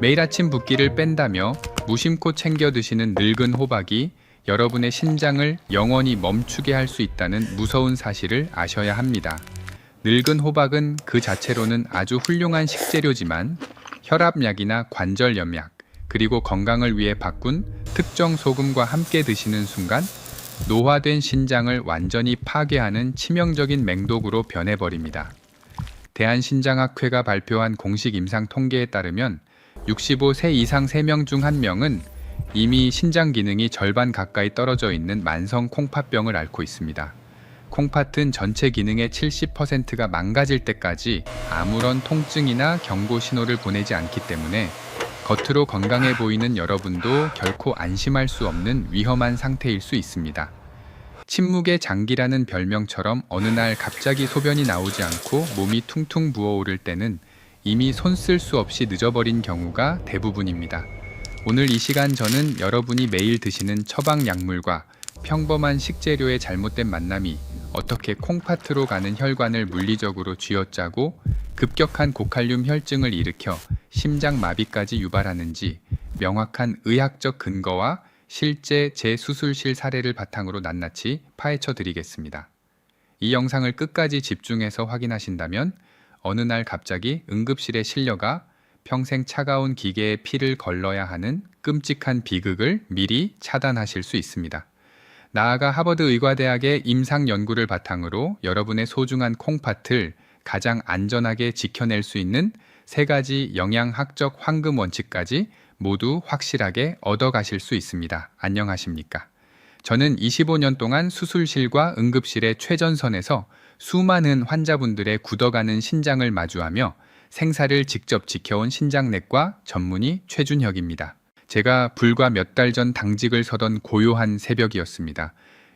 매일 아침 붓기를 뺀다며 무심코 챙겨 드시는 늙은 호박이 여러분의 신장을 영원히 멈추게 할 수 있다는 무서운 사실을 아셔야 합니다. 늙은 호박은 그 자체로는 아주 훌륭한 식재료지만 혈압약이나 관절염약, 그리고 건강을 위해 바꾼 특정 소금과 함께 드시는 순간 노화된 신장을 완전히 파괴하는 치명적인 맹독으로 변해버립니다. 대한신장학회가 발표한 공식 임상 통계에 따르면 65세 이상 3명 중 1명은 이미 신장 기능이 절반 가까이 떨어져 있는 만성 콩팥병을 앓고 있습니다. 콩팥은 전체 기능의 70%가 망가질 때까지 아무런 통증이나 경고 신호를 보내지 않기 때문에 겉으로 건강해 보이는 여러분도 결코 안심할 수 없는 위험한 상태일 수 있습니다. 침묵의 장기라는 별명처럼 어느 날 갑자기 소변이 나오지 않고 몸이 퉁퉁 부어오를 때는 이미 손 쓸 수 없이 늦어버린 경우가 대부분입니다. 오늘 이 시간 저는 여러분이 매일 드시는 처방 약물과 평범한 식재료의 잘못된 만남이 어떻게 콩팥으로 가는 혈관을 물리적으로 쥐어짜고 급격한 고칼륨 혈증을 일으켜 심장 마비까지 유발하는지 명확한 의학적 근거와 실제 재수술실 사례를 바탕으로 낱낱이 파헤쳐 드리겠습니다. 이 영상을 끝까지 집중해서 확인하신다면 어느 날 갑자기 응급실에 실려가 평생 차가운 기계에 피를 걸러야 하는 끔찍한 비극을 미리 차단하실 수 있습니다. 나아가 하버드 의과대학의 임상 연구를 바탕으로 여러분의 소중한 콩팥을 가장 안전하게 지켜낼 수 있는 3가지 영양학적 황금 원칙까지 모두 확실하게 얻어가실 수 있습니다. 안녕하십니까? 저는 25년 동안 수술실과 응급실의 최전선에서 수많은 환자분들의 굳어가는 신장을 마주하며 생사를 직접 지켜온 신장내과 전문의 최준혁입니다. 제가 불과 몇 달 전 당직을 서던 고요한 새벽이었습니다.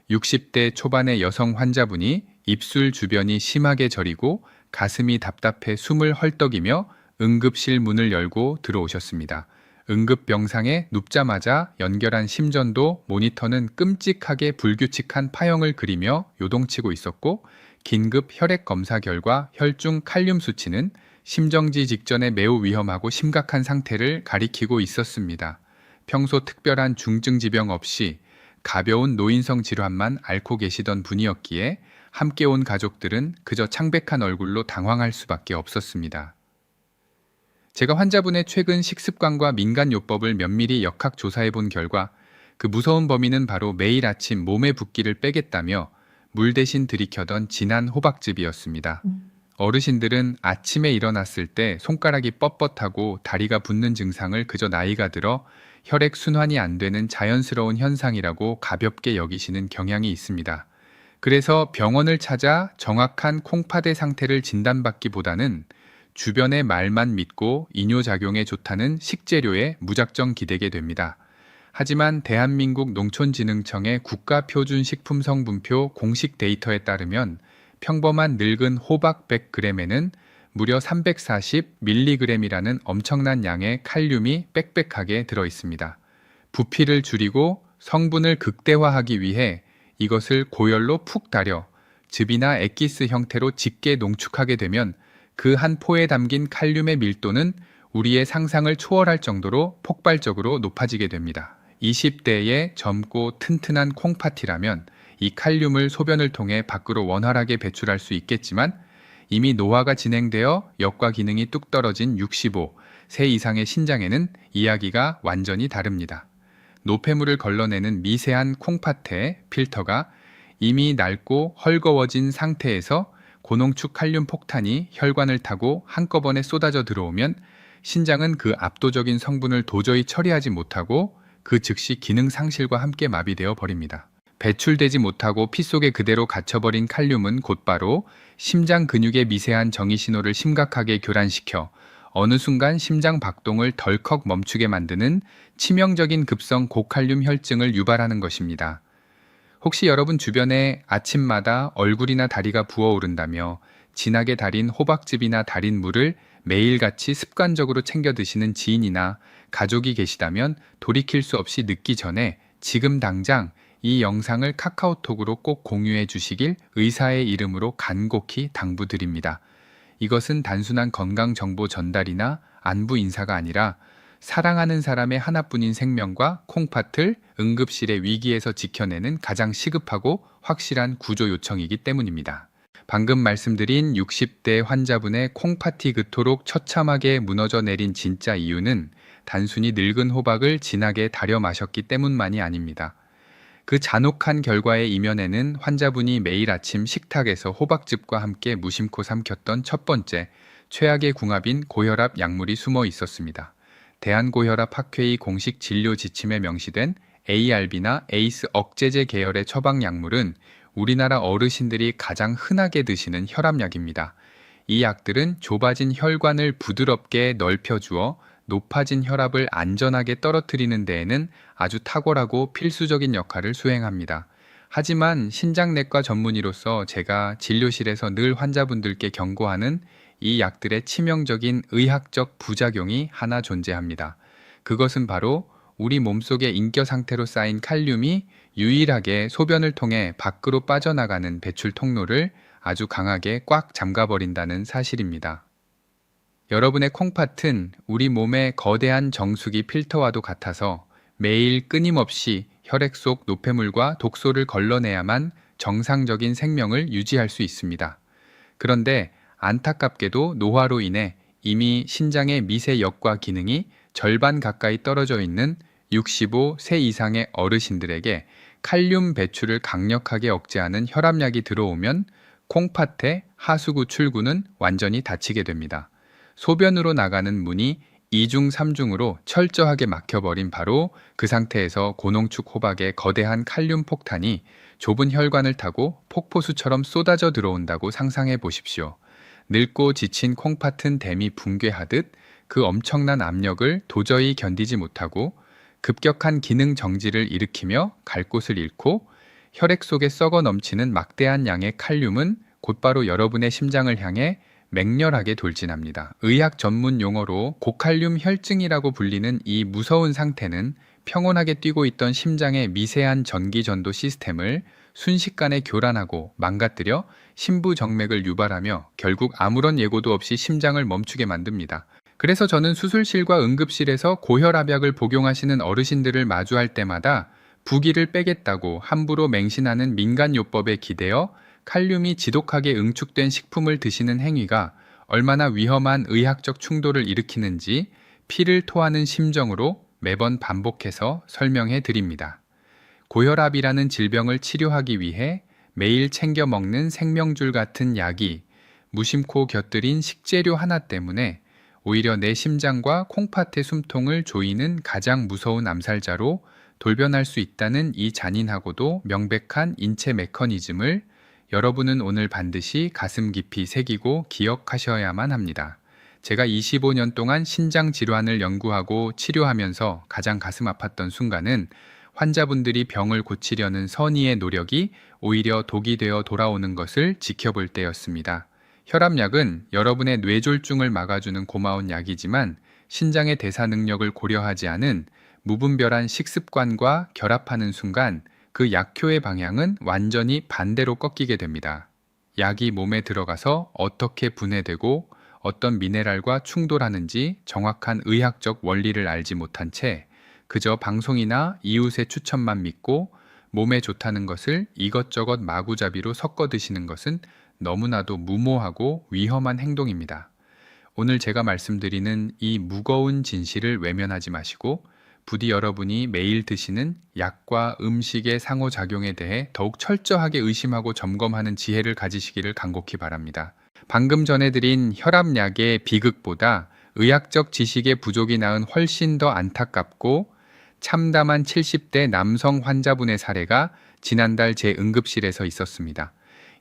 60대 초반의 여성 환자분이 입술 주변이 심하게 저리고 가슴이 답답해 숨을 헐떡이며 응급실 문을 열고 들어오셨습니다. 응급병상에 눕자마자 연결한 심전도 모니터는 끔찍하게 불규칙한 파형을 그리며 요동치고 있었고, 긴급 혈액 검사 결과 혈중 칼륨 수치는 심정지 직전에 매우 위험하고 심각한 상태를 가리키고 있었습니다. 평소 특별한 중증 지병 없이 가벼운 노인성 질환만 앓고 계시던 분이었기에 함께 온 가족들은 그저 창백한 얼굴로 당황할 수밖에 없었습니다. 제가 환자분의 최근 식습관과 민간요법을 면밀히 역학조사해 본 결과 그 무서운 범인은 바로 매일 아침 몸의 붓기를 빼겠다며 물 대신 들이켜던 진한 호박즙이었습니다. 어르신들은 아침에 일어났을 때 손가락이 뻣뻣하고 다리가 붓는 증상을 그저 나이가 들어 혈액 순환이 안 되는 자연스러운 현상이라고 가볍게 여기시는 경향이 있습니다. 그래서 병원을 찾아 정확한 콩팥의 상태를 진단받기보다는 주변의 말만 믿고 이뇨작용에 좋다는 식재료에 무작정 기대게 됩니다. 하지만 대한민국 농촌진흥청의 국가표준식품성분표 공식 데이터에 따르면 평범한 늙은 호박 100g에는 무려 340mg이라는 엄청난 양의 칼륨이 빽빽하게 들어있습니다. 부피를 줄이고 성분을 극대화하기 위해 이것을 고열로 푹 달여 즙이나 엑기스 형태로 짙게 농축하게 되면 그 한 포에 담긴 칼륨의 밀도는 우리의 상상을 초월할 정도로 폭발적으로 높아지게 됩니다. 20대의 젊고 튼튼한 콩팥이라면 이 칼륨을 소변을 통해 밖으로 원활하게 배출할 수 있겠지만 이미 노화가 진행되어 역과 기능이 뚝 떨어진 65세 이상의 신장에는 이야기가 완전히 다릅니다. 노폐물을 걸러내는 미세한 콩팥의 필터가 이미 낡고 헐거워진 상태에서 고농축 칼륨 폭탄이 혈관을 타고 한꺼번에 쏟아져 들어오면 신장은 그 압도적인 성분을 도저히 처리하지 못하고 그 즉시 기능 상실과 함께 마비되어 버립니다. 배출되지 못하고 피 속에 그대로 갇혀버린 칼륨은 곧바로 심장 근육의 미세한 정의 신호를 심각하게 교란시켜 어느 순간 심장 박동을 덜컥 멈추게 만드는 치명적인 급성 고칼륨 혈증을 유발하는 것입니다. 혹시 여러분 주변에 아침마다 얼굴이나 다리가 부어오른다며 진하게 달인 호박즙이나 달인 물을 매일같이 습관적으로 챙겨 드시는 지인이나 가족이 계시다면 돌이킬 수 없이 늦기 전에 지금 당장 이 영상을 카카오톡으로 꼭 공유해 주시길 의사의 이름으로 간곡히 당부드립니다. 이것은 단순한 건강 정보 전달이나 안부 인사가 아니라 사랑하는 사람의 하나뿐인 생명과 콩팥을 응급실의 위기에서 지켜내는 가장 시급하고 확실한 구조 요청이기 때문입니다. 방금 말씀드린 60대 환자분의 콩팥이 그토록 처참하게 무너져 내린 진짜 이유는 단순히 늙은 호박을 진하게 달여 마셨기 때문만이 아닙니다. 그 잔혹한 결과의 이면에는 환자분이 매일 아침 식탁에서 호박즙과 함께 무심코 삼켰던 첫 번째 최악의 궁합인 고혈압 약물이 숨어 있었습니다. 대한고혈압학회의 공식 진료 지침에 명시된 ARB나 ACE 억제제 계열의 처방 약물은 우리나라 어르신들이 가장 흔하게 드시는 혈압약입니다. 이 약들은 좁아진 혈관을 부드럽게 넓혀주어 높아진 혈압을 안전하게 떨어뜨리는 데에는 아주 탁월하고 필수적인 역할을 수행합니다. 하지만 신장내과 전문의로서 제가 진료실에서 늘 환자분들께 경고하는 이 약들의 치명적인 의학적 부작용이 하나 존재합니다. 그것은 바로 우리 몸속의 인겨 상태로 쌓인 칼륨이 유일하게 소변을 통해 밖으로 빠져나가는 배출 통로를 아주 강하게 꽉 잠가버린다는 사실입니다. 여러분의 콩팥은 우리 몸의 거대한 정수기 필터와도 같아서 매일 끊임없이 혈액 속 노폐물과 독소를 걸러내야만 정상적인 생명을 유지할 수 있습니다. 그런데 안타깝게도 노화로 인해 이미 신장의 미세역과 기능이 절반 가까이 떨어져 있는 65세 이상의 어르신들에게 칼륨 배출을 강력하게 억제하는 혈압약이 들어오면 콩팥의 하수구 출구는 완전히 닫히게 됩니다. 소변으로 나가는 문이 2중 3중으로 철저하게 막혀버린 바로 그 상태에서 고농축 호박의 거대한 칼륨 폭탄이 좁은 혈관을 타고 폭포수처럼 쏟아져 들어온다고 상상해 보십시오. 늙고 지친 콩팥은 댐이 붕괴하듯 그 엄청난 압력을 도저히 견디지 못하고 급격한 기능 정지를 일으키며 갈 곳을 잃고 혈액 속에 썩어 넘치는 막대한 양의 칼륨은 곧바로 여러분의 심장을 향해 맹렬하게 돌진합니다. 의학 전문 용어로 고칼륨 혈증이라고 불리는 이 무서운 상태는 평온하게 뛰고 있던 심장의 미세한 전기 전도 시스템을 순식간에 교란하고 망가뜨려 심부정맥을 유발하며 결국 아무런 예고도 없이 심장을 멈추게 만듭니다. 그래서 저는 수술실과 응급실에서 고혈압약을 복용하시는 어르신들을 마주할 때마다 부기를 빼겠다고 함부로 맹신하는 민간요법에 기대어 칼륨이 지독하게 응축된 식품을 드시는 행위가 얼마나 위험한 의학적 충돌을 일으키는지 피를 토하는 심정으로 매번 반복해서 설명해 드립니다. 고혈압이라는 질병을 치료하기 위해 매일 챙겨 먹는 생명줄 같은 약이 무심코 곁들인 식재료 하나 때문에 오히려 내 심장과 콩팥의 숨통을 조이는 가장 무서운 암살자로 돌변할 수 있다는 이 잔인하고도 명백한 인체 메커니즘을 여러분은 오늘 반드시 가슴 깊이 새기고 기억하셔야만 합니다. 제가 25년 동안 신장 질환을 연구하고 치료하면서 가장 가슴 아팠던 순간은 환자분들이 병을 고치려는 선의의 노력이 오히려 독이 되어 돌아오는 것을 지켜볼 때였습니다. 혈압약은 여러분의 뇌졸중을 막아주는 고마운 약이지만 신장의 대사 능력을 고려하지 않은 무분별한 식습관과 결합하는 순간 그 약효의 방향은 완전히 반대로 꺾이게 됩니다. 약이 몸에 들어가서 어떻게 분해되고 어떤 미네랄과 충돌하는지 정확한 의학적 원리를 알지 못한 채 그저 방송이나 이웃의 추천만 믿고 몸에 좋다는 것을 이것저것 마구잡이로 섞어 드시는 것은 너무나도 무모하고 위험한 행동입니다. 오늘 제가 말씀드리는 이 무거운 진실을 외면하지 마시고 부디 여러분이 매일 드시는 약과 음식의 상호작용에 대해 더욱 철저하게 의심하고 점검하는 지혜를 가지시기를 간곡히 바랍니다. 방금 전해드린 혈압약의 비극보다 의학적 지식의 부족이 낳은 훨씬 더 안타깝고 참담한 70대 남성 환자분의 사례가 지난달 제 응급실에서 있었습니다.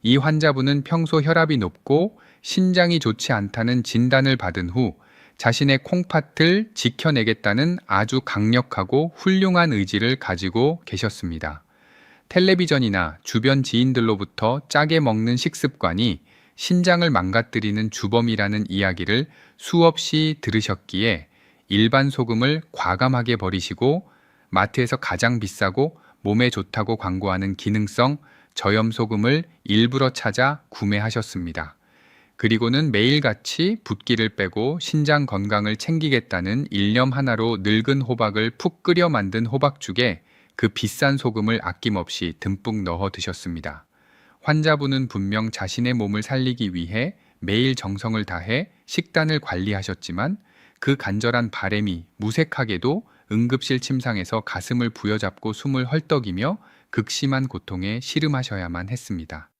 이 환자분은 평소 혈압이 높고 신장이 좋지 않다는 진단을 받은 후 자신의 콩팥을 지켜내겠다는 아주 강력하고 훌륭한 의지를 가지고 계셨습니다. 텔레비전이나 주변 지인들로부터 짜게 먹는 식습관이 신장을 망가뜨리는 주범이라는 이야기를 수없이 들으셨기에 일반 소금을 과감하게 버리시고 마트에서 가장 비싸고 몸에 좋다고 광고하는 기능성 저염 소금을 일부러 찾아 구매하셨습니다. 그리고는 매일같이 붓기를 빼고 신장 건강을 챙기겠다는 일념 하나로 늙은 호박을 푹 끓여 만든 호박죽에 그 비싼 소금을 아낌없이 듬뿍 넣어 드셨습니다. 환자분은 분명 자신의 몸을 살리기 위해 매일 정성을 다해 식단을 관리하셨지만 그 간절한 바램이 무색하게도 응급실 침상에서 가슴을 부여잡고 숨을 헐떡이며 극심한 고통에 씨름하셔야만 했습니다.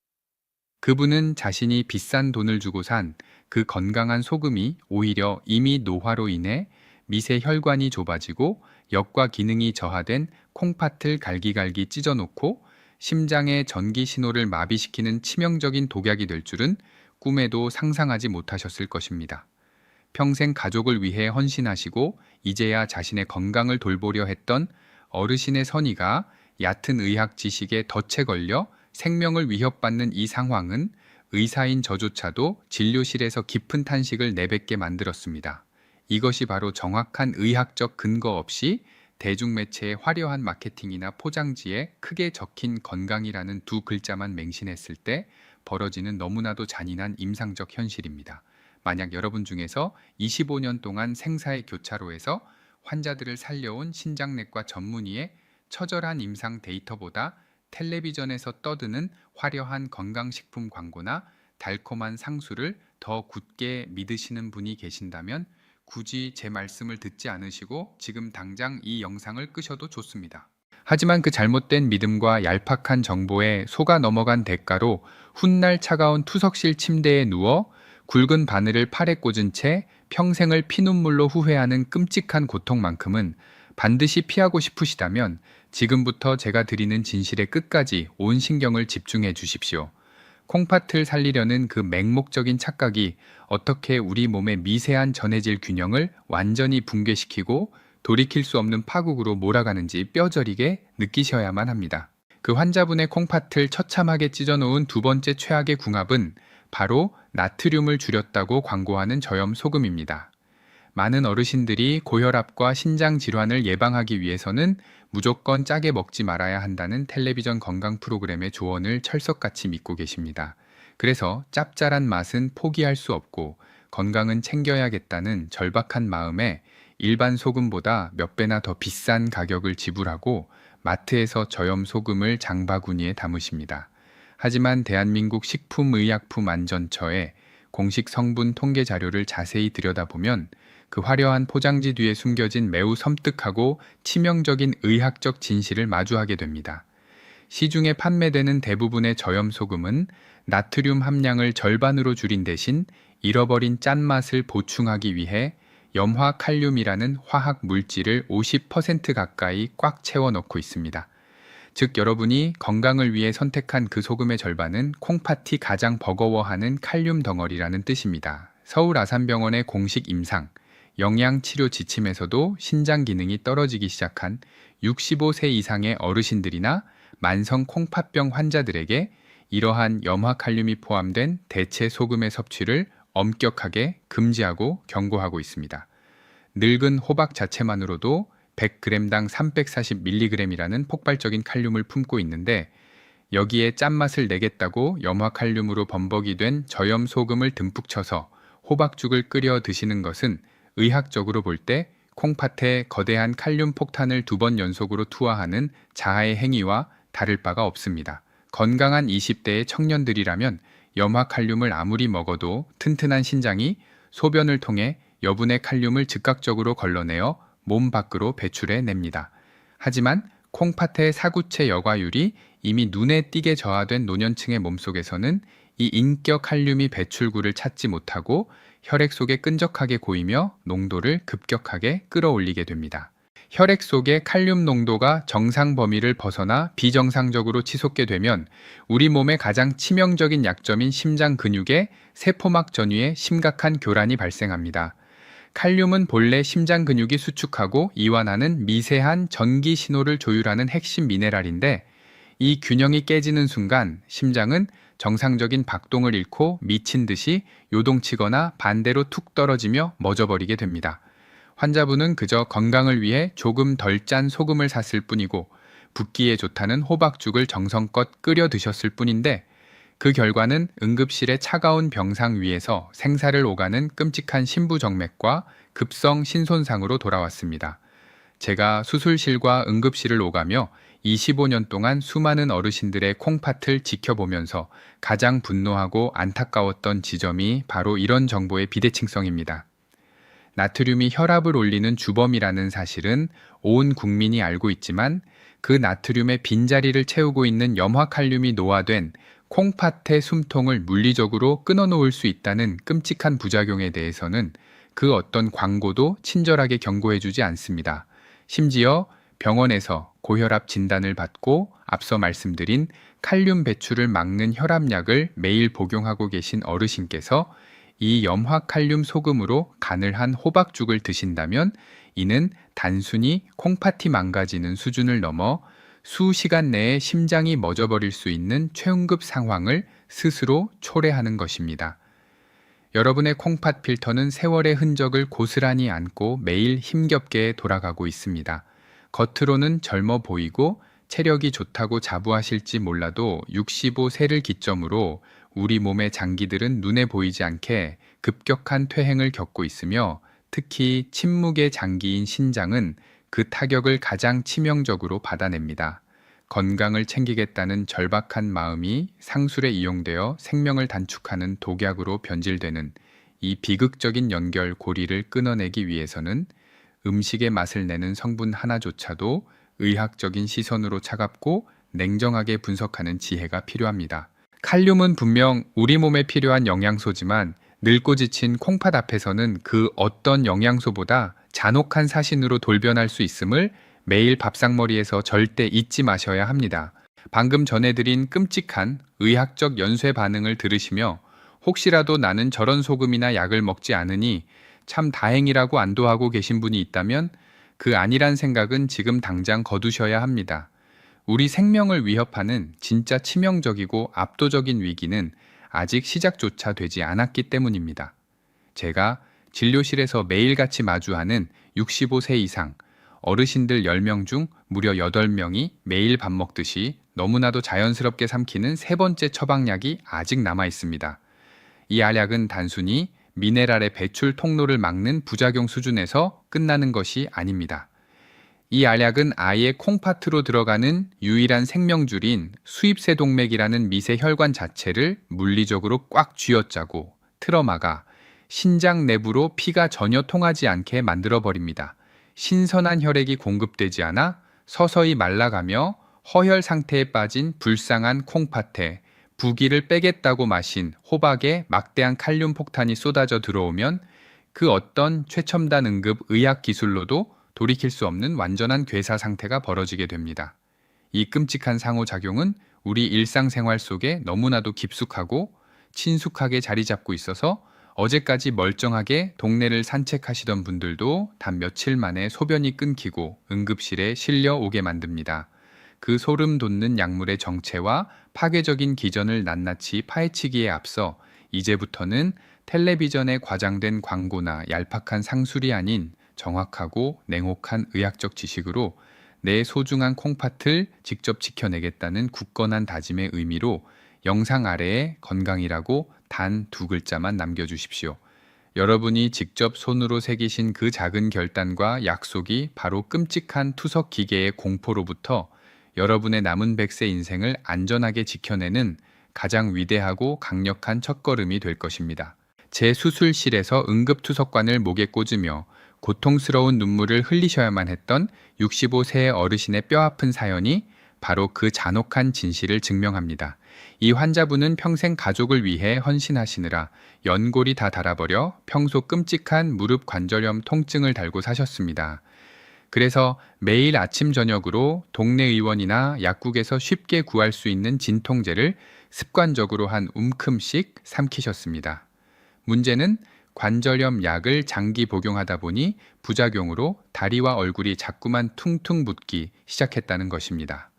그분은 자신이 비싼 돈을 주고 산 그 건강한 소금이 오히려 이미 노화로 인해 미세 혈관이 좁아지고 역과 기능이 저하된 콩팥을 갈기갈기 찢어놓고 심장의 전기 신호를 마비시키는 치명적인 독약이 될 줄은 꿈에도 상상하지 못하셨을 것입니다. 평생 가족을 위해 헌신하시고 이제야 자신의 건강을 돌보려 했던 어르신의 선의가 얕은 의학 지식에 덫에 걸려 생명을 위협받는 이 상황은 의사인 저조차도 진료실에서 깊은 탄식을 내뱉게 만들었습니다. 이것이 바로 정확한 의학적 근거 없이 대중매체의 화려한 마케팅이나 포장지에 크게 적힌 건강이라는 두 글자만 맹신했을 때 벌어지는 너무나도 잔인한 임상적 현실입니다. 만약 여러분 중에서 25년 동안 생사의 교차로에서 환자들을 살려온 신장내과 전문의의 처절한 임상 데이터보다 텔레비전에서 떠드는 화려한 건강식품 광고나 달콤한 상수를 더 굳게 믿으시는 분이 계신다면 굳이 제 말씀을 듣지 않으시고 지금 당장 이 영상을 끄셔도 좋습니다. 하지만 그 잘못된 믿음과 얄팍한 정보에 속아 넘어간 대가로 훗날 차가운 투석실 침대에 누워 굵은 바늘을 팔에 꽂은 채 평생을 피눈물로 후회하는 끔찍한 고통만큼은 반드시 피하고 싶으시다면 지금부터 제가 드리는 진실의 끝까지 온 신경을 집중해 주십시오. 콩팥을 살리려는 그 맹목적인 착각이 어떻게 우리 몸의 미세한 전해질 균형을 완전히 붕괴시키고 돌이킬 수 없는 파국으로 몰아가는지 뼈저리게 느끼셔야만 합니다. 그 환자분의 콩팥을 처참하게 찢어놓은 두 번째 최악의 궁합은 바로 나트륨을 줄였다고 광고하는 저염 소금입니다. 많은 어르신들이 고혈압과 신장 질환을 예방하기 위해서는 무조건 짜게 먹지 말아야 한다는 텔레비전 건강 프로그램의 조언을 철석같이 믿고 계십니다. 그래서 짭짤한 맛은 포기할 수 없고 건강은 챙겨야겠다는 절박한 마음에 일반 소금보다 몇 배나 더 비싼 가격을 지불하고 마트에서 저염 소금을 장바구니에 담으십니다. 하지만 대한민국 식품의약품안전처의 공식 성분 통계 자료를 자세히 들여다보면 그 화려한 포장지 뒤에 숨겨진 매우 섬뜩하고 치명적인 의학적 진실을 마주하게 됩니다. 시중에 판매되는 대부분의 저염 소금은 나트륨 함량을 절반으로 줄인 대신 잃어버린 짠맛을 보충하기 위해 염화 칼륨이라는 화학 물질을 50% 가까이 꽉 채워 넣고 있습니다. 즉 여러분이 건강을 위해 선택한 그 소금의 절반은 콩팥이 가장 버거워하는 칼륨 덩어리라는 뜻입니다. 서울 아산병원의 공식 임상, 영양치료 지침에서도 신장 기능이 떨어지기 시작한 65세 이상의 어르신들이나 만성 콩팥병 환자들에게 이러한 염화칼륨이 포함된 대체 소금의 섭취를 엄격하게 금지하고 경고하고 있습니다. 늙은 호박 자체만으로도 100g당 340mg이라는 폭발적인 칼륨을 품고 있는데 여기에 짠맛을 내겠다고 염화칼륨으로 범벅이 된 저염 소금을 듬뿍 쳐서 호박죽을 끓여 드시는 것은 의학적으로 볼 때 콩팥에 거대한 칼륨 폭탄을 2번 연속으로 투하하는 자아의 행위와 다를 바가 없습니다. 건강한 20대의 청년들이라면 염화칼륨을 아무리 먹어도 튼튼한 신장이 소변을 통해 여분의 칼륨을 즉각적으로 걸러내어 몸 밖으로 배출해 냅니다. 하지만 콩팥의 사구체 여과율이 이미 눈에 띄게 저하된 노년층의 몸속에서는 이 인격 칼륨이 배출구를 찾지 못하고 혈액 속에 끈적하게 고이며 농도를 급격하게 끌어올리게 됩니다. 혈액 속의 칼륨 농도가 정상 범위를 벗어나 비정상적으로 치솟게 되면 우리 몸의 가장 치명적인 약점인 심장 근육의 세포막 전위에 심각한 교란이 발생합니다. 칼륨은 본래 심장 근육이 수축하고 이완하는 미세한 전기 신호를 조율하는 핵심 미네랄인데 이 균형이 깨지는 순간 심장은 정상적인 박동을 잃고 미친 듯이 요동치거나 반대로 툭 떨어지며 멎어버리게 됩니다. 환자분은 그저 건강을 위해 조금 덜 짠 소금을 샀을 뿐이고 붓기에 좋다는 호박죽을 정성껏 끓여 드셨을 뿐인데 그 결과는 응급실의 차가운 병상 위에서 생사를 오가는 끔찍한 심부정맥과 급성 신손상으로 돌아왔습니다. 제가 수술실과 응급실을 오가며 25년 동안 수많은 어르신들의 콩팥을 지켜보면서 가장 분노하고 안타까웠던 지점이 바로 이런 정보의 비대칭성입니다. 나트륨이 혈압을 올리는 주범이라는 사실은 온 국민이 알고 있지만 그 나트륨의 빈자리를 채우고 있는 염화칼륨이 노화된 콩팥의 숨통을 물리적으로 끊어놓을 수 있다는 끔찍한 부작용에 대해서는 그 어떤 광고도 친절하게 경고해주지 않습니다. 심지어 병원에서 고혈압 진단을 받고 앞서 말씀드린 칼륨 배출을 막는 혈압약을 매일 복용하고 계신 어르신께서 이 염화칼륨 소금으로 간을 한 호박죽을 드신다면 이는 단순히 콩팥이 망가지는 수준을 넘어 수시간 내에 심장이 멎어버릴 수 있는 최응급 상황을 스스로 초래하는 것입니다. 여러분의 콩팥 필터는 세월의 흔적을 고스란히 안고 매일 힘겹게 돌아가고 있습니다. 겉으로는 젊어 보이고 체력이 좋다고 자부하실지 몰라도 65세를 기점으로 우리 몸의 장기들은 눈에 보이지 않게 급격한 퇴행을 겪고 있으며 특히 침묵의 장기인 신장은 그 타격을 가장 치명적으로 받아냅니다. 건강을 챙기겠다는 절박한 마음이 상술에 이용되어 생명을 단축하는 독약으로 변질되는 이 비극적인 연결 고리를 끊어내기 위해서는 음식의 맛을 내는 성분 하나조차도 의학적인 시선으로 차갑고 냉정하게 분석하는 지혜가 필요합니다. 칼륨은 분명 우리 몸에 필요한 영양소지만 늙고 지친 콩팥 앞에서는 그 어떤 영양소보다 잔혹한 사신으로 돌변할 수 있음을 매일 밥상머리에서 절대 잊지 마셔야 합니다. 방금 전해드린 끔찍한 의학적 연쇄 반응을 들으시며 혹시라도 나는 저런 소금이나 약을 먹지 않으니 참 다행이라고 안도하고 계신 분이 있다면 그 아니란 생각은 지금 당장 거두셔야 합니다. 우리 생명을 위협하는 진짜 치명적이고 압도적인 위기는 아직 시작조차 되지 않았기 때문입니다. 제가 진료실에서 매일같이 마주하는 65세 이상 어르신들 10명 중 무려 8명이 매일 밥 먹듯이 너무나도 자연스럽게 삼키는 세 번째 처방약이 아직 남아 있습니다. 이 알약은 단순히 미네랄의 배출 통로를 막는 부작용 수준에서 끝나는 것이 아닙니다. 이 알약은 아예 콩팥으로 들어가는 유일한 생명줄인 수입세동맥이라는 미세 혈관 자체를 물리적으로 꽉 쥐어짜고 틀어막아 신장 내부로 피가 전혀 통하지 않게 만들어버립니다. 신선한 혈액이 공급되지 않아 서서히 말라가며 허혈 상태에 빠진 불쌍한 콩팥에 부기를 빼겠다고 마신 호박에 막대한 칼륨 폭탄이 쏟아져 들어오면 그 어떤 최첨단 응급 의학 기술로도 돌이킬 수 없는 완전한 괴사 상태가 벌어지게 됩니다. 이 끔찍한 상호작용은 우리 일상생활 속에 너무나도 깊숙하고 친숙하게 자리 잡고 있어서 어제까지 멀쩡하게 동네를 산책하시던 분들도 단 며칠 만에 소변이 끊기고 응급실에 실려 오게 만듭니다. 그 소름 돋는 약물의 정체와 파괴적인 기전을 낱낱이 파헤치기에 앞서 이제부터는 텔레비전에 과장된 광고나 얄팍한 상술이 아닌 정확하고 냉혹한 의학적 지식으로 내 소중한 콩팥을 직접 지켜내겠다는 굳건한 다짐의 의미로 영상 아래에 건강이라고 단 2글자만 남겨주십시오. 여러분이 직접 손으로 새기신 그 작은 결단과 약속이 바로 끔찍한 투석 기계의 공포로부터 여러분의 남은 100세 인생을 안전하게 지켜내는 가장 위대하고 강력한 첫걸음이 될 것입니다. 제 수술실에서 응급투석관을 목에 꽂으며 고통스러운 눈물을 흘리셔야만 했던 65세의 어르신의 뼈아픈 사연이 바로 그 잔혹한 진실을 증명합니다. 이 환자분은 평생 가족을 위해 헌신하시느라 연골이 다 닳아버려 평소 끔찍한 무릎 관절염 통증을 달고 사셨습니다. 그래서 매일 아침 저녁으로 동네 의원이나 약국에서 쉽게 구할 수 있는 진통제를 습관적으로 한 움큼씩 삼키셨습니다. 문제는 관절염 약을 장기 복용하다 보니 부작용으로 다리와 얼굴이 자꾸만 퉁퉁 붓기 시작했다는 것입니다.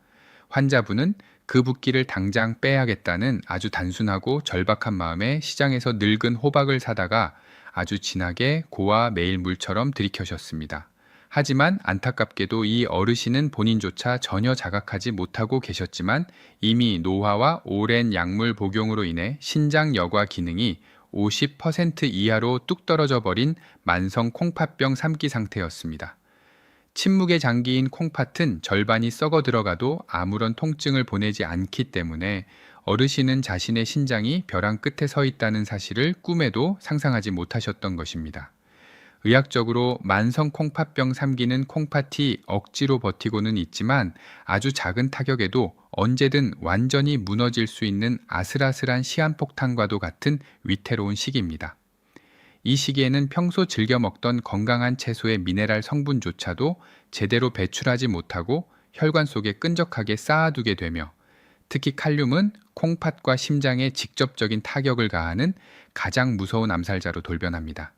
환자분은 그 붓기를 당장 빼야겠다는 아주 단순하고 절박한 마음에 시장에서 늙은 호박을 사다가 아주 진하게 고와 매일 물처럼 들이켜셨습니다. 하지만 안타깝게도 이 어르신은 본인조차 전혀 자각하지 못하고 계셨지만 이미 노화와 오랜 약물 복용으로 인해 신장 여과 기능이 50% 이하로 뚝 떨어져 버린 만성 콩팥병 3기 상태였습니다. 침묵의 장기인 콩팥은 절반이 썩어 들어가도 아무런 통증을 보내지 않기 때문에 어르신은 자신의 신장이 벼랑 끝에 서 있다는 사실을 꿈에도 상상하지 못하셨던 것입니다. 의학적으로 만성 콩팥병 3기는 콩팥이 억지로 버티고는 있지만 아주 작은 타격에도 언제든 완전히 무너질 수 있는 아슬아슬한 시한폭탄과도 같은 위태로운 시기입니다. 이 시기에는 평소 즐겨 먹던 건강한 채소의 미네랄 성분조차도 제대로 배출하지 못하고 혈관 속에 끈적하게 쌓아두게 되며 특히 칼륨은 콩팥과 심장에 직접적인 타격을 가하는 가장 무서운 암살자로 돌변합니다.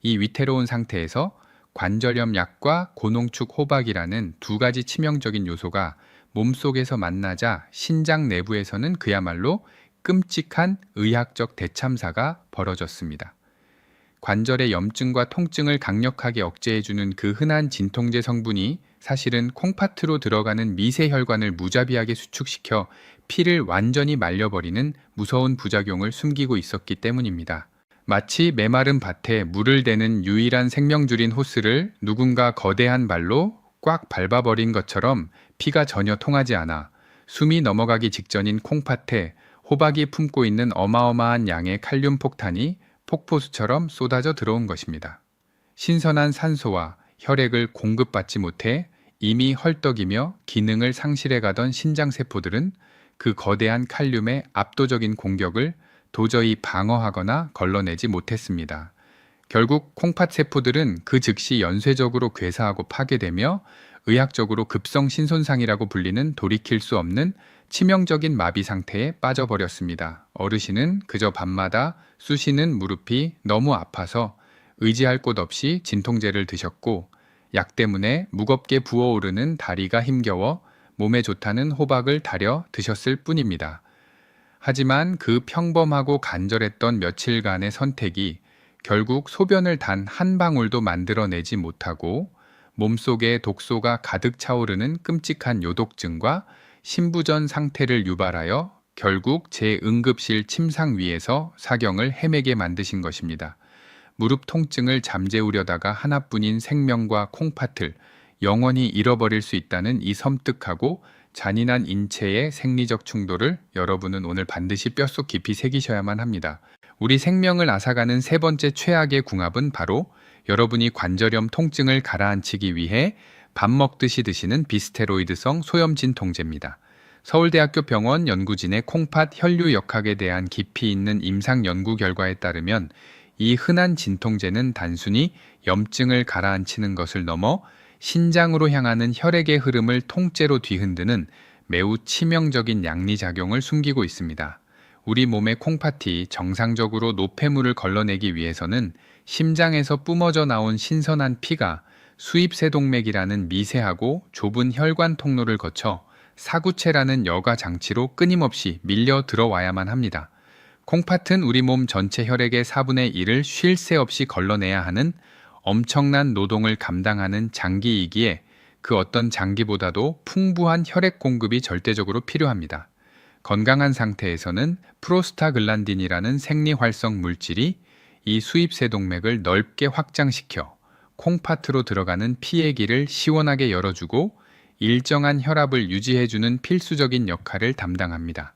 이 위태로운 상태에서 관절염 약과 고농축 호박이라는 두 가지 치명적인 요소가 몸속에서 만나자 신장 내부에서는 그야말로 끔찍한 의학적 대참사가 벌어졌습니다. 관절의 염증과 통증을 강력하게 억제해주는 그 흔한 진통제 성분이 사실은 콩팥으로 들어가는 미세혈관을 무자비하게 수축시켜 피를 완전히 말려버리는 무서운 부작용을 숨기고 있었기 때문입니다. 마치 메마른 밭에 물을 대는 유일한 생명줄인 호스를 누군가 거대한 발로 꽉 밟아버린 것처럼 피가 전혀 통하지 않아 숨이 넘어가기 직전인 콩팥에 호박이 품고 있는 어마어마한 양의 칼륨 폭탄이 폭포수처럼 쏟아져 들어온 것입니다. 신선한 산소와 혈액을 공급받지 못해 이미 헐떡이며 기능을 상실해가던 신장세포들은 그 거대한 칼륨의 압도적인 공격을 도저히 방어하거나 걸러내지 못했습니다. 결국 콩팥 세포들은 그 즉시 연쇄적으로 괴사하고 파괴되며 의학적으로 급성 신손상이라고 불리는 돌이킬 수 없는 치명적인 마비 상태에 빠져버렸습니다. 어르신은 그저 밤마다 쑤시는 무릎이 너무 아파서 의지할 곳 없이 진통제를 드셨고 약 때문에 무겁게 부어오르는 다리가 힘겨워 몸에 좋다는 호박을 다려 드셨을 뿐입니다. 하지만 그 평범하고 간절했던 며칠간의 선택이 결국 소변을 단 한 방울도 만들어내지 못하고 몸속에 독소가 가득 차오르는 끔찍한 요독증과 신부전 상태를 유발하여 결국 제 응급실 침상 위에서 사경을 헤매게 만드신 것입니다. 무릎 통증을 잠재우려다가 하나뿐인 생명과 콩팥을 영원히 잃어버릴 수 있다는 이 섬뜩하고 잔인한 인체의 생리적 충돌을 여러분은 오늘 반드시 뼛속 깊이 새기셔야만 합니다. 우리 생명을 앗아가는 세 번째 최악의 궁합은 바로 여러분이 관절염 통증을 가라앉히기 위해 밥 먹듯이 드시는 비스테로이드성 소염진통제입니다. 서울대학교 병원 연구진의 콩팥 혈류 역학에 대한 깊이 있는 임상 연구 결과에 따르면 이 흔한 진통제는 단순히 염증을 가라앉히는 것을 넘어 신장으로 향하는 혈액의 흐름을 통째로 뒤흔드는 매우 치명적인 양리작용을 숨기고 있습니다. 우리 몸의 콩팥이 정상적으로 노폐물을 걸러내기 위해서는 심장에서 뿜어져 나온 신선한 피가 수입세동맥이라는 미세하고 좁은 혈관 통로를 거쳐 사구체라는 여과 장치로 끊임없이 밀려 들어와야만 합니다. 콩팥은 우리 몸 전체 혈액의 4분의 1을 쉴 새 없이 걸러내야 하는 엄청난 노동을 감당하는 장기이기에 그 어떤 장기보다도 풍부한 혈액 공급이 절대적으로 필요합니다. 건강한 상태에서는 프로스타글란딘이라는 생리활성 물질이 이 수입세동맥을 넓게 확장시켜 콩팥으로 들어가는 피의 길을 시원하게 열어주고 일정한 혈압을 유지해주는 필수적인 역할을 담당합니다.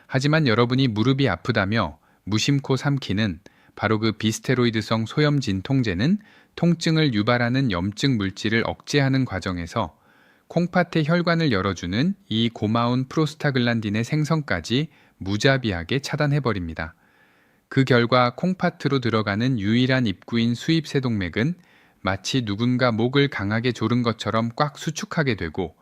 하지만 여러분이 무릎이 아프다며 무심코 삼키는 바로 그 비스테로이드성 소염진통제는 통증을 유발하는 염증 물질을 억제하는 과정에서 콩팥의 혈관을 열어주는 이 고마운 프로스타글란딘의 생성까지 무자비하게 차단해버립니다. 그 결과 콩팥으로 들어가는 유일한 입구인 수입세동맥은 마치 누군가 목을 강하게 조른 것처럼 꽉 수축하게 되고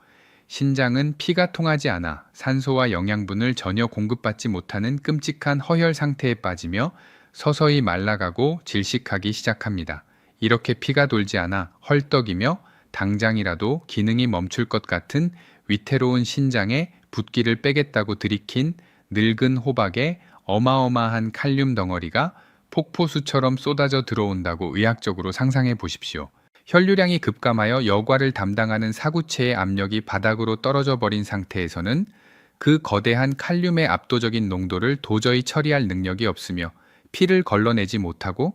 신장은 피가 통하지 않아 산소와 영양분을 전혀 공급받지 못하는 끔찍한 허혈 상태에 빠지며 서서히 말라가고 질식하기 시작합니다. 이렇게 피가 돌지 않아 헐떡이며 당장이라도 기능이 멈출 것 같은 위태로운 신장에 붓기를 빼겠다고 들이킨 늙은 호박에 어마어마한 칼륨 덩어리가 폭포수처럼 쏟아져 들어온다고 의학적으로 상상해 보십시오. 혈류량이 급감하여 여과를 담당하는 사구체의 압력이 바닥으로 떨어져 버린 상태에서는 그 거대한 칼륨의 압도적인 농도를 도저히 처리할 능력이 없으며 피를 걸러내지 못하고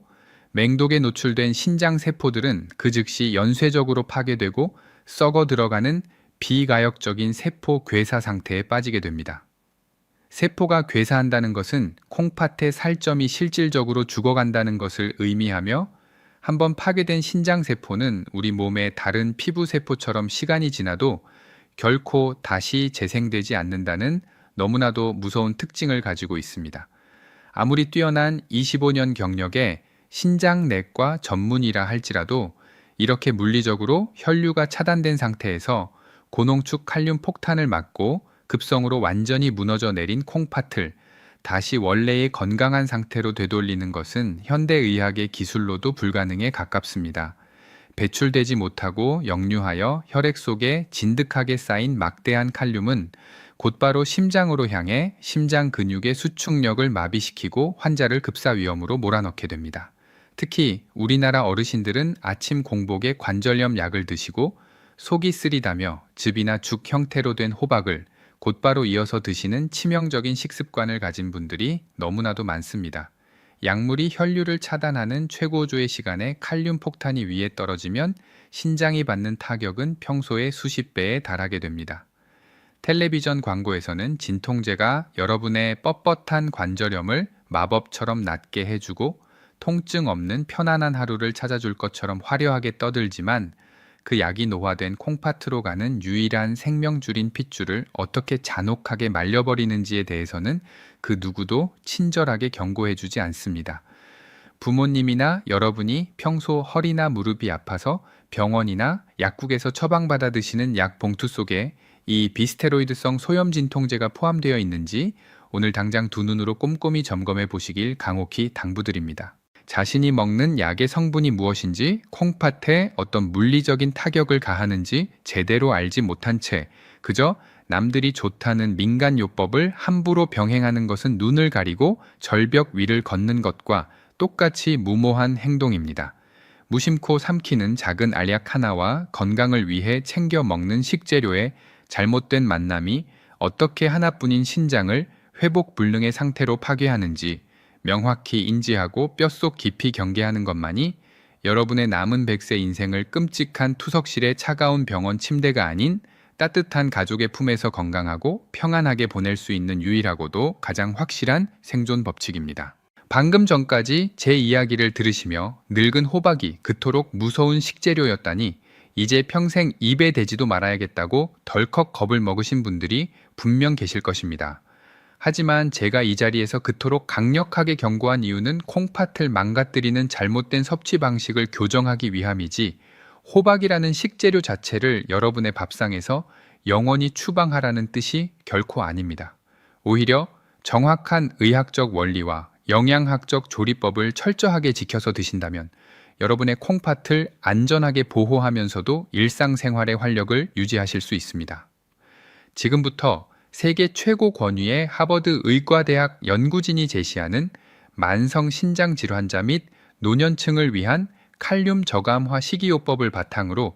맹독에 노출된 신장 세포들은 그 즉시 연쇄적으로 파괴되고 썩어 들어가는 비가역적인 세포 괴사 상태에 빠지게 됩니다. 세포가 괴사한다는 것은 콩팥의 살점이 실질적으로 죽어간다는 것을 의미하며 한번 파괴된 신장 세포는 우리 몸의 다른 피부 세포처럼 시간이 지나도 결코 다시 재생되지 않는다는 너무나도 무서운 특징을 가지고 있습니다. 아무리 뛰어난 25년 경력의 신장내과 전문의라 할지라도 이렇게 물리적으로 혈류가 차단된 상태에서 고농축 칼륨 폭탄을 맞고 급성으로 완전히 무너져 내린 콩팥을 다시 원래의 건강한 상태로 되돌리는 것은 현대의학의 기술로도 불가능에 가깝습니다. 배출되지 못하고 역류하여 혈액 속에 진득하게 쌓인 막대한 칼륨은 곧바로 심장으로 향해 심장 근육의 수축력을 마비시키고 환자를 급사 위험으로 몰아넣게 됩니다. 특히 우리나라 어르신들은 아침 공복에 관절염 약을 드시고 속이 쓰리다며 즙이나 죽 형태로 된 호박을 곧바로 이어서 드시는 치명적인 식습관을 가진 분들이 너무나도 많습니다. 약물이 혈류를 차단하는 최고조의 시간에 칼륨 폭탄이 위에 떨어지면 신장이 받는 타격은 평소의 수십 배에 달하게 됩니다. 텔레비전 광고에서는 진통제가 여러분의 뻣뻣한 관절염을 마법처럼 낫게 해주고 통증 없는 편안한 하루를 찾아줄 것처럼 화려하게 떠들지만 그 약이 노화된 콩팥으로 가는 유일한 생명줄인 핏줄을 어떻게 잔혹하게 말려버리는지에 대해서는 그 누구도 친절하게 경고해주지 않습니다. 부모님이나 여러분이 평소 허리나 무릎이 아파서 병원이나 약국에서 처방받아 드시는 약 봉투 속에 이 비스테로이드성 소염 진통제가 포함되어 있는지 오늘 당장 두 눈으로 꼼꼼히 점검해 보시길 강혹히 당부드립니다. 자신이 먹는 약의 성분이 무엇인지, 콩팥에 어떤 물리적인 타격을 가하는지 제대로 알지 못한 채 그저 남들이 좋다는 민간요법을 함부로 병행하는 것은 눈을 가리고 절벽 위를 걷는 것과 똑같이 무모한 행동입니다. 무심코 삼키는 작은 알약 하나와 건강을 위해 챙겨 먹는 식재료의 잘못된 만남이 어떻게 하나뿐인 신장을 회복 불능의 상태로 파괴하는지 명확히 인지하고 뼛속 깊이 경계하는 것만이 여러분의 남은 100세 인생을 끔찍한 투석실의 차가운 병원 침대가 아닌 따뜻한 가족의 품에서 건강하고 평안하게 보낼 수 있는 유일하고도 가장 확실한 생존 법칙입니다. 방금 전까지 제 이야기를 들으시며 늙은 호박이 그토록 무서운 식재료였다니 이제 평생 입에 대지도 말아야겠다고 덜컥 겁을 먹으신 분들이 분명 계실 것입니다. 하지만 제가 이 자리에서 그토록 강력하게 경고한 이유는 콩팥을 망가뜨리는 잘못된 섭취 방식을 교정하기 위함이지 호박이라는 식재료 자체를 여러분의 밥상에서 영원히 추방하라는 뜻이 결코 아닙니다. 오히려 정확한 의학적 원리와 영양학적 조리법을 철저하게 지켜서 드신다면 여러분의 콩팥을 안전하게 보호하면서도 일상생활의 활력을 유지하실 수 있습니다. 지금부터 세계 최고 권위의 하버드 의과대학 연구진이 제시하는 만성 신장 질환자 및 노년층을 위한 칼륨 저감화 식이요법을 바탕으로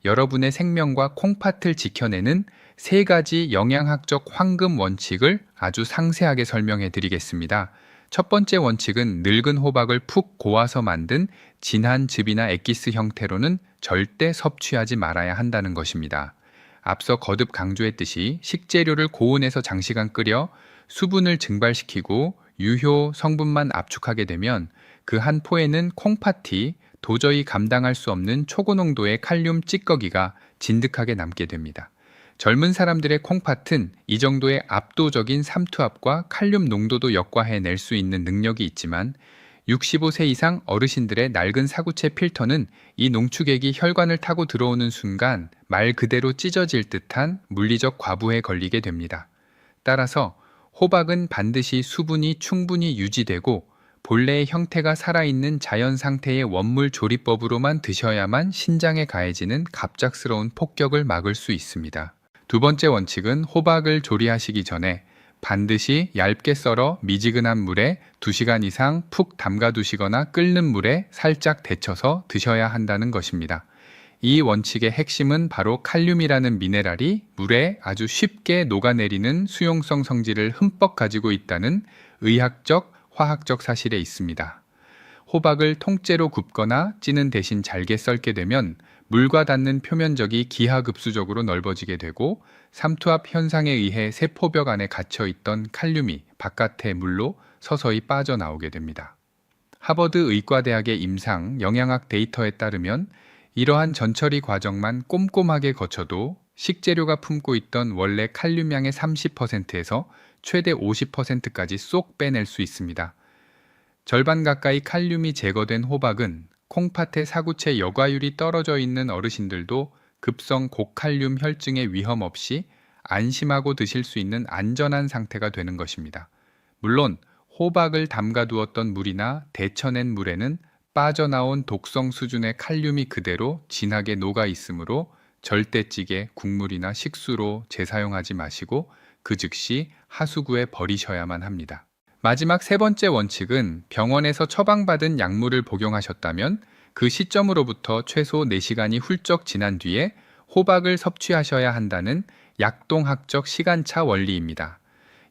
여러분의 생명과 콩팥을 지켜내는 3가지 영양학적 황금 원칙을 아주 상세하게 설명해 드리겠습니다. 첫 번째 원칙은 늙은 호박을 푹 고아서 만든 진한 즙이나 엑기스 형태로는 절대 섭취하지 말아야 한다는 것입니다. 앞서 거듭 강조했듯이 식재료를 고온에서 장시간 끓여 수분을 증발시키고 유효 성분만 압축하게 되면 그 한 포에는 콩팥이 도저히 감당할 수 없는 초고농도의 칼륨 찌꺼기가 진득하게 남게 됩니다. 젊은 사람들의 콩팥은 이 정도의 압도적인 삼투압과 칼륨 농도도 역과해낼 수 있는 능력이 있지만 65세 이상 어르신들의 낡은 사구체 필터는 이 농축액이 혈관을 타고 들어오는 순간 말 그대로 찢어질 듯한 물리적 과부에 걸리게 됩니다. 따라서 호박은 반드시 수분이 충분히 유지되고 본래의 형태가 살아있는 자연 상태의 원물 조리법으로만 드셔야만 신장에 가해지는 갑작스러운 폭격을 막을 수 있습니다. 두 번째 원칙은 호박을 조리하시기 전에 반드시 얇게 썰어 미지근한 물에 2시간 이상 푹 담가 두시거나 끓는 물에 살짝 데쳐서 드셔야 한다는 것입니다. 이 원칙의 핵심은 바로 칼륨이라는 미네랄이 물에 아주 쉽게 녹아내리는 수용성 성질을 흠뻑 가지고 있다는 의학적, 화학적 사실에 있습니다. 호박을 통째로 굽거나 찌는 대신 잘게 썰게 되면 물과 닿는 표면적이 기하급수적으로 넓어지게 되고 삼투압 현상에 의해 세포벽 안에 갇혀 있던 칼륨이 바깥의 물로 서서히 빠져나오게 됩니다. 하버드 의과대학의 임상 영양학 데이터에 따르면 이러한 전처리 과정만 꼼꼼하게 거쳐도 식재료가 품고 있던 원래 칼륨량의 30%에서 최대 50%까지 쏙 빼낼 수 있습니다. 절반 가까이 칼륨이 제거된 호박은 콩팥의 사구체 여과율이 떨어져 있는 어르신들도 급성 고칼륨 혈증의 위험 없이 안심하고 드실 수 있는 안전한 상태가 되는 것입니다. 물론 호박을 담가두었던 물이나 데쳐낸 물에는 빠져나온 독성 수준의 칼륨이 그대로 진하게 녹아 있으므로 절대 찌개, 국물이나 식수로 재사용하지 마시고 그 즉시 하수구에 버리셔야만 합니다. 마지막 세 번째 원칙은 병원에서 처방받은 약물을 복용하셨다면 그 시점으로부터 최소 4시간이 훌쩍 지난 뒤에 호박을 섭취하셔야 한다는 약동학적 시간차 원리입니다.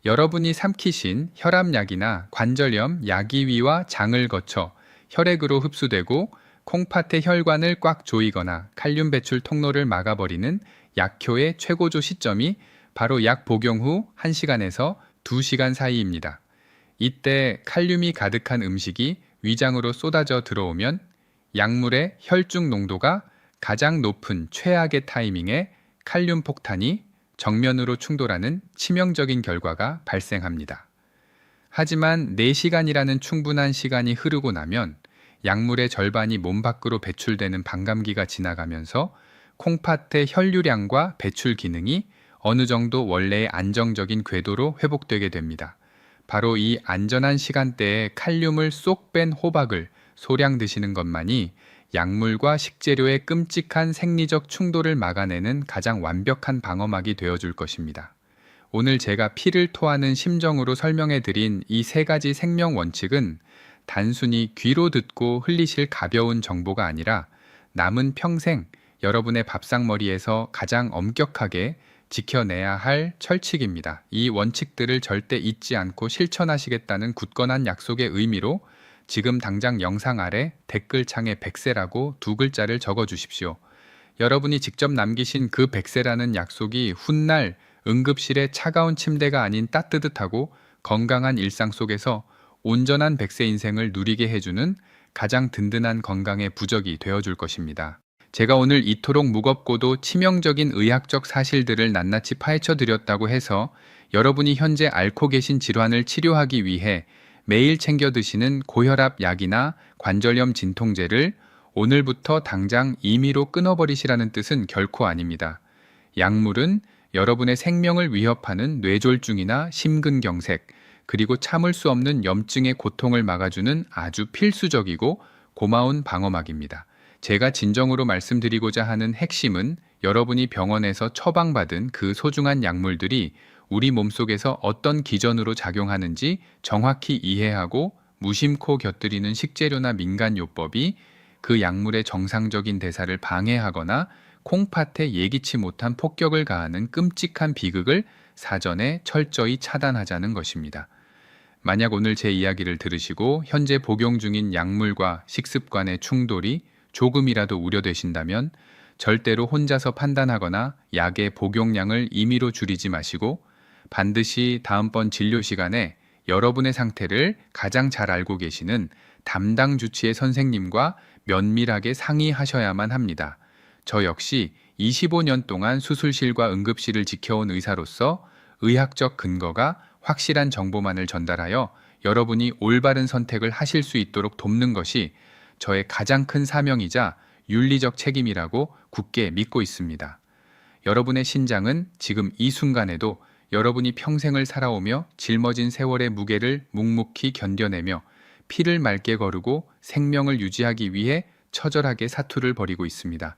여러분이 삼키신 혈압약이나 관절염, 야기위와 장을 거쳐 혈액으로 흡수되고 콩팥의 혈관을 꽉 조이거나 칼륨 배출 통로를 막아버리는 약효의 최고조 시점이 바로 약 복용 후 1시간에서 2시간 사이입니다. 이때 칼륨이 가득한 음식이 위장으로 쏟아져 들어오면 약물의 혈중 농도가 가장 높은 최악의 타이밍에 칼륨 폭탄이 정면으로 충돌하는 치명적인 결과가 발생합니다. 하지만 4시간이라는 충분한 시간이 흐르고 나면 약물의 절반이 몸 밖으로 배출되는 반감기가 지나가면서 콩팥의 혈류량과 배출 기능이 어느 정도 원래의 안정적인 궤도로 회복되게 됩니다. 바로 이 안전한 시간대에 칼륨을 쏙 뺀 호박을 소량 드시는 것만이 약물과 식재료의 끔찍한 생리적 충돌을 막아내는 가장 완벽한 방어막이 되어줄 것입니다. 오늘 제가 피를 토하는 심정으로 설명해드린 이 3가지 생명 원칙은 단순히 귀로 듣고 흘리실 가벼운 정보가 아니라 남은 평생 여러분의 밥상머리에서 가장 엄격하게 지켜내야 할 철칙입니다. 이 원칙들을 절대 잊지 않고 실천하시겠다는 굳건한 약속의 의미로 지금 당장 영상 아래 댓글창에 100세라고 2글자를 적어주십시오. 여러분이 직접 남기신 그 100세라는 약속이 훗날 응급실의 차가운 침대가 아닌 따뜻하고 건강한 일상 속에서 온전한 100세 인생을 누리게 해주는 가장 든든한 건강의 부적이 되어줄 것입니다. 제가 오늘 이토록 무겁고도 치명적인 의학적 사실들을 낱낱이 파헤쳐 드렸다고 해서 여러분이 현재 앓고 계신 질환을 치료하기 위해 매일 챙겨 드시는 고혈압 약이나 관절염 진통제를 오늘부터 당장 임의로 끊어버리시라는 뜻은 결코 아닙니다. 약물은 여러분의 생명을 위협하는 뇌졸중이나 심근경색, 그리고 참을 수 없는 염증의 고통을 막아주는 아주 필수적이고 고마운 방어막입니다. 제가 진정으로 말씀드리고자 하는 핵심은 여러분이 병원에서 처방받은 그 소중한 약물들이 우리 몸속에서 어떤 기전으로 작용하는지 정확히 이해하고 무심코 곁들이는 식재료나 민간요법이 그 약물의 정상적인 대사를 방해하거나 콩팥에 예기치 못한 폭격을 가하는 끔찍한 비극을 사전에 철저히 차단하자는 것입니다. 만약 오늘 제 이야기를 들으시고 현재 복용 중인 약물과 식습관의 충돌이 조금이라도 우려되신다면 절대로 혼자서 판단하거나 약의 복용량을 임의로 줄이지 마시고 반드시 다음번 진료 시간에 여러분의 상태를 가장 잘 알고 계시는 담당 주치의 선생님과 면밀하게 상의하셔야만 합니다. 저 역시 25년 동안 수술실과 응급실을 지켜온 의사로서 의학적 근거가 확실한 정보만을 전달하여 여러분이 올바른 선택을 하실 수 있도록 돕는 것이 저의 가장 큰 사명이자 윤리적 책임이라고 굳게 믿고 있습니다. 여러분의 신장은 지금 이 순간에도 여러분이 평생을 살아오며 짊어진 세월의 무게를 묵묵히 견뎌내며 피를 맑게 거르고 생명을 유지하기 위해 처절하게 사투를 벌이고 있습니다.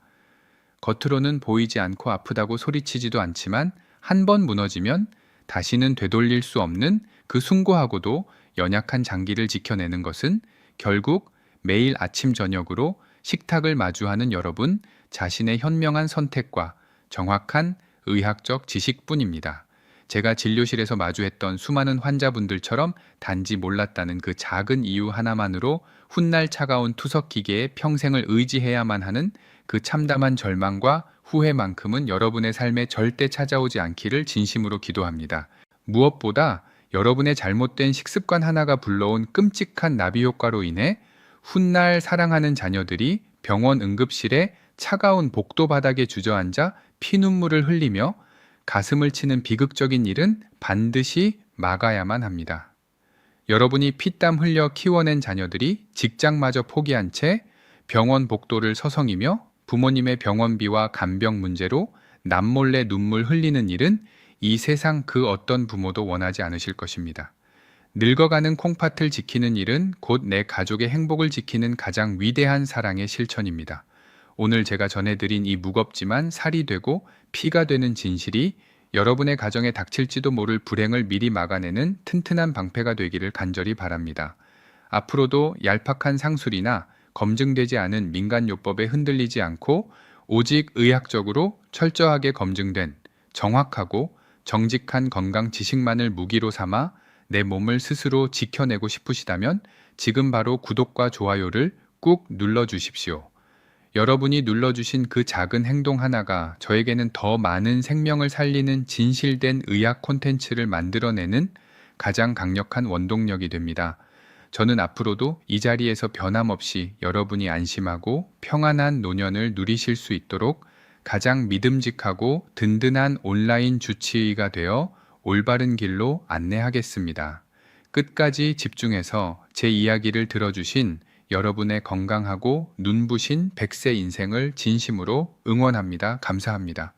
겉으로는 보이지 않고 아프다고 소리치지도 않지만 한 번 무너지면 다시는 되돌릴 수 없는 그 숭고하고도 연약한 장기를 지켜내는 것은 결국 매일 아침 저녁으로 식탁을 마주하는 여러분, 자신의 현명한 선택과 정확한 의학적 지식뿐입니다. 제가 진료실에서 마주했던 수많은 환자분들처럼 단지 몰랐다는 그 작은 이유 하나만으로 훗날 차가운 투석 기계에 평생을 의지해야만 하는 그 참담한 절망과 후회만큼은 여러분의 삶에 절대 찾아오지 않기를 진심으로 기도합니다. 무엇보다 여러분의 잘못된 식습관 하나가 불러온 끔찍한 나비 효과로 인해 훗날 사랑하는 자녀들이 병원 응급실에 차가운 복도 바닥에 주저앉아 피눈물을 흘리며 가슴을 치는 비극적인 일은 반드시 막아야만 합니다. 여러분이 피땀 흘려 키워낸 자녀들이 직장마저 포기한 채 병원 복도를 서성이며 부모님의 병원비와 간병 문제로 남몰래 눈물 흘리는 일은 이 세상 그 어떤 부모도 원하지 않으실 것입니다. 늙어가는 콩팥을 지키는 일은 곧 내 가족의 행복을 지키는 가장 위대한 사랑의 실천입니다. 오늘 제가 전해드린 이 무겁지만 살이 되고 피가 되는 진실이 여러분의 가정에 닥칠지도 모를 불행을 미리 막아내는 튼튼한 방패가 되기를 간절히 바랍니다. 앞으로도 얄팍한 상술이나 검증되지 않은 민간요법에 흔들리지 않고 오직 의학적으로 철저하게 검증된 정확하고 정직한 건강 지식만을 무기로 삼아 내 몸을 스스로 지켜내고 싶으시다면 지금 바로 구독과 좋아요를 꾹 눌러주십시오. 여러분이 눌러주신 그 작은 행동 하나가 저에게는 더 많은 생명을 살리는 진실된 의학 콘텐츠를 만들어내는 가장 강력한 원동력이 됩니다. 저는 앞으로도 이 자리에서 변함없이 여러분이 안심하고 평안한 노년을 누리실 수 있도록 가장 믿음직하고 든든한 온라인 주치의가 되어 올바른 길로 안내하겠습니다. 끝까지 집중해서 제 이야기를 들어주신 여러분의 건강하고 눈부신 100세 인생을 진심으로 응원합니다. 감사합니다.